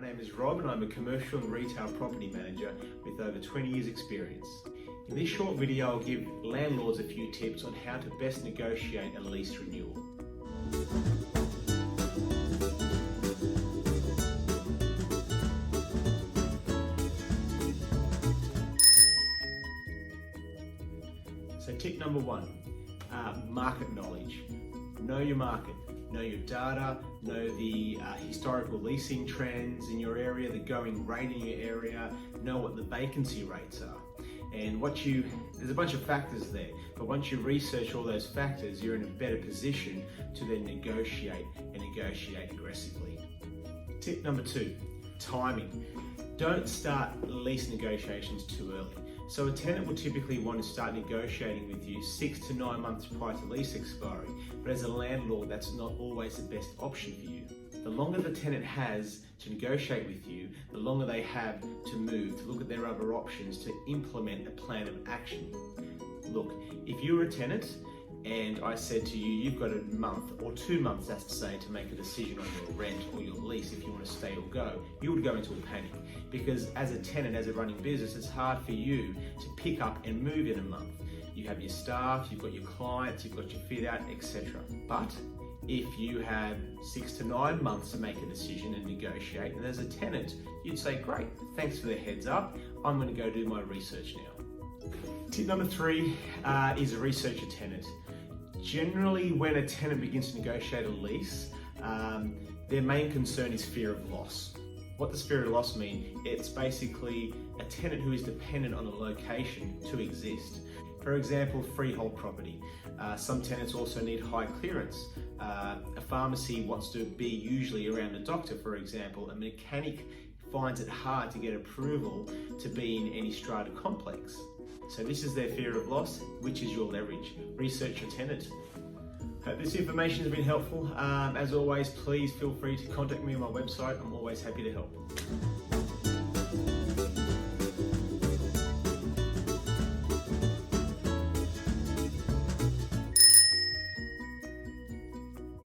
name is Rob and I'm a commercial and retail property manager with over 20 years experience. In this short video I'll give landlords a few tips on how to best negotiate a lease renewal. So tip number one, market knowledge. Know your market, know your data, know the historical leasing trends in your area, the going rate in your area, know what the vacancy rates are. And there's a bunch of factors there, but once you research all those factors, you're in a better position to then negotiate and negotiate aggressively. Tip number two, timing. Don't start lease negotiations too early. So a tenant will typically want to start negotiating with you 6 to 9 months prior to lease expiry, but as a landlord, that's not always the best option for you. The longer the tenant has to negotiate with you, the longer they have to move, to look at their other options, to implement a plan of action. Look, if you're a tenant and I said to you, you've got a month or 2 months, that's to say, to make a decision on your rent or your lease if you want to stay or go, you would go into a panic. Because as a tenant, as a running business, it's hard for you to pick up and move in a month. You have your staff, you've got your clients, you've got your fit out, etc. But if you have 6 to 9 months to make a decision and negotiate, and as a tenant, you'd say, great, thanks for the heads up, I'm going to go do my research now. Tip number three is research a tenant. Generally, when a tenant begins to negotiate a lease, their main concern is fear of loss. What does fear of loss mean? It's basically a tenant who is dependent on a location to exist. For example, freehold property. Some tenants also need high clearance. A pharmacy wants to be usually around a doctor, for example. A mechanic finds it hard to get approval to be in any strata complex. So this is their fear of loss, which is your leverage. Research your tenant. Hope this information has been helpful. As always, please feel free to contact me on my website. I'm always happy to help.